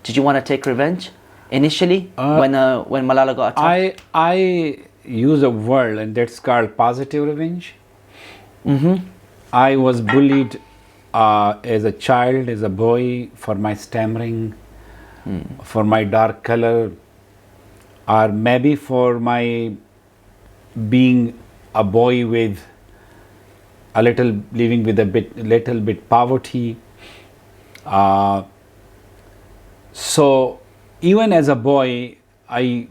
Did you want to take revenge initially when Malala got attacked? I use a word, and that's called positive revenge. I was bullied as a child, as a boy, for my stammering, for my dark color, or maybe for my being a boy with a little, living with a little bit poverty. So even as a boy, I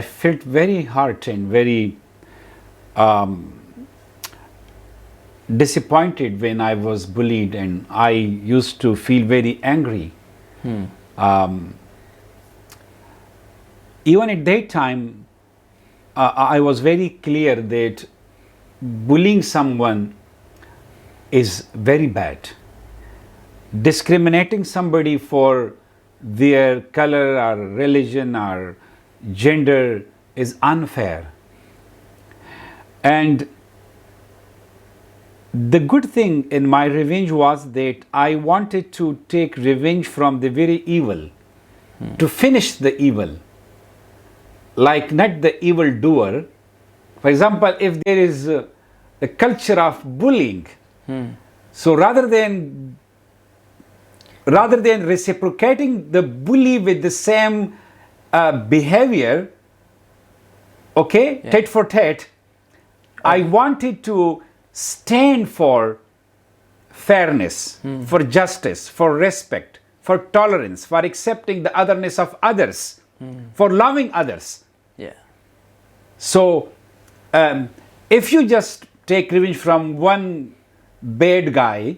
felt very hurt and very disappointed when I was bullied, and I used to feel very angry. Even at that time, I was very clear that bullying someone is very bad. Discriminating somebody for their color or religion or gender is unfair. And the good thing in my revenge was that I wanted to take revenge from the very evil, to finish the evil. Like not the evil doer. For example, if there is a culture of bullying, so rather than reciprocating the bully with the same behavior, tit for tat, I wanted to stand for fairness, for justice, for respect, for tolerance, for accepting the otherness of others, for loving others. Yeah. So, if you just take revenge from one bad guy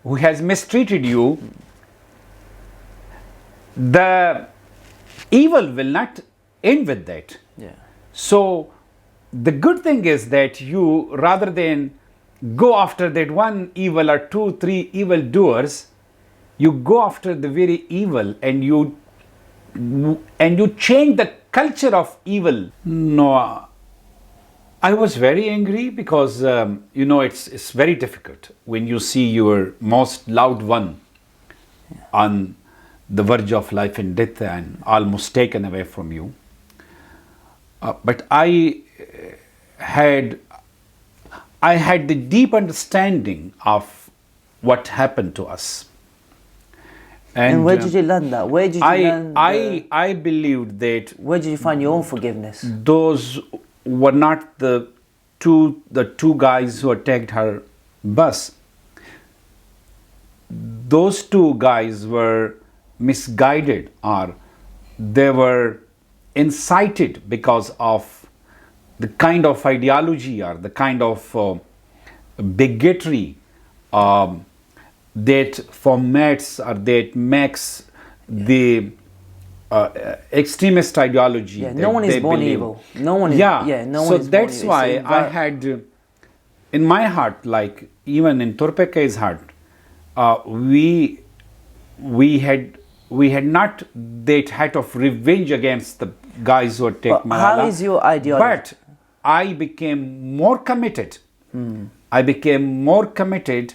who has mistreated you, the evil will not end with that. Yeah. So, the good thing is that you, rather than go after that one evil or 2, 3 evil doers, you go after the very evil, and you change the culture of evil. No, I was very angry because it's very difficult when you see your most loved one on the verge of life and death and almost taken away from you. But I had the deep understanding of what happened to us. And where did you learn that? Where did you learn? I believed that. Where did you find your own forgiveness? Those were not the two guys who attacked her bus. Those 2 guys were misguided, or they were incited because of the kind of ideology or the kind of bigotry that formats or that makes the extremist ideology. Yeah, no one is born evil. No one is. Yeah, no one so is born that's evil. why I had in my heart, like even in Turpekai's heart, we had not that heart of revenge against the guys who attacked Malala. How is your ideology? But I became more committed. I became more committed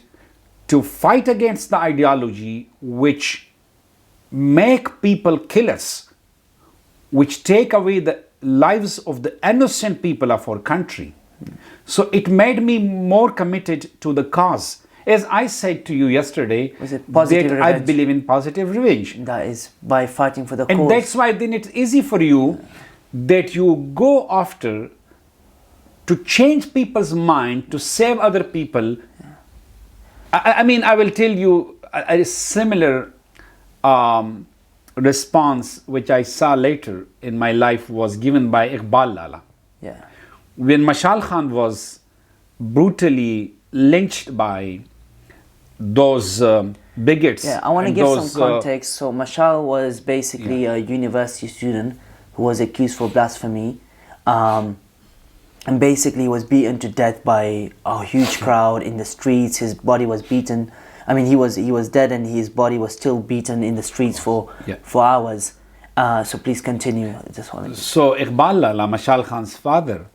to fight against the ideology which make people killers, which take away the lives of the innocent people of our country. So it made me more committed to the cause. As I said to you yesterday, that I believe in positive revenge. That is by fighting for the cause. And that's why then it's easy for you that you go after to change people's mind, to save other people. I mean, I will tell you a similar response which I saw later in my life was given by Iqbal Lala. Yeah. When Mashal Khan was brutally lynched by those bigots. Yeah, I want to give some context. So Mashal was basically a university student who was accused for blasphemy, and basically was beaten to death by a huge crowd in the streets. His body was beaten. I mean, he was dead, and his body was still beaten in the streets for hours. So please continue. So Iqbal Lala, Mashal Khan's father,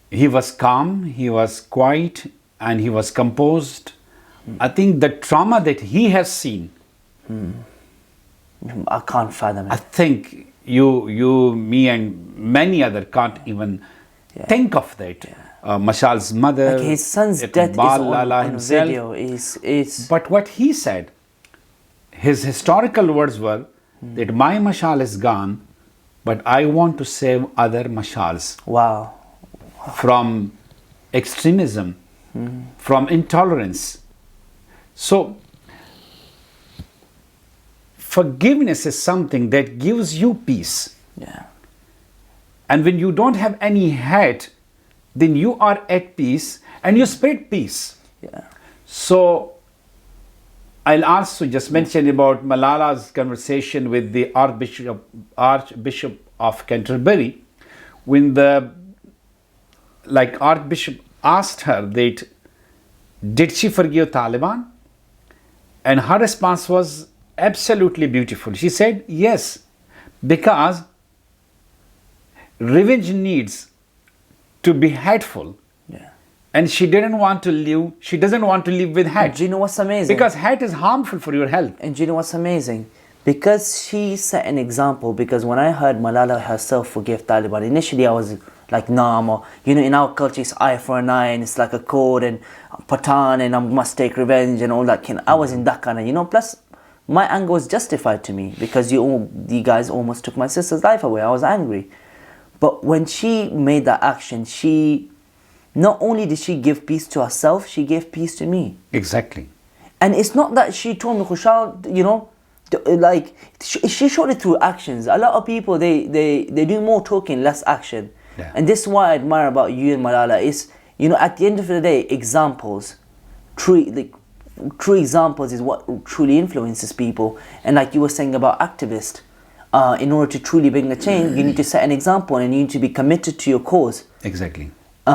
he was calm, he was quiet, and he was composed. I think the trauma that he has seen I can't fathom I it. think you, me, and many other can't even think of that. Mashal's mother, Like his son's death is Malala on himself. video. It's But what he said, his historical words were that my Mashal is gone, but I want to save other Mashals wow. from extremism, from intolerance. So, forgiveness is something that gives you peace. Yeah. And when you don't have any hate, then you are at peace and you spread peace. Yeah. So, I'll also just mention about Malala's conversation with the Archbishop of Canterbury, when the Archbishop asked her that did she forgive Taliban, and her response was absolutely beautiful. She said yes, because revenge needs to be hateful. Yeah. And she doesn't want to live with hate. Do you know what's amazing? Because hate is harmful for your health. And do you know what's amazing? Because she set an example. Because when I heard Malala herself forgive Taliban, initially I was like, nah, in our culture it's eye for an eye, and it's like a code, and Patan, and I must take revenge and all that. I was in that kind of, plus my anger was justified to me because you guys almost took my sister's life away. I was angry. But when she made that action, not only did she give peace to herself, she gave peace to me. Exactly. And it's not that she told me, Khushal, she showed it through actions. A lot of people, they do more talking, less action. Yeah. And this is what I admire about you and Malala is, at the end of the day, examples, true examples is what truly influences people. And like you were saying about activists, in order to truly bring a change, you need to set an example and you need to be committed to your cause. Exactly.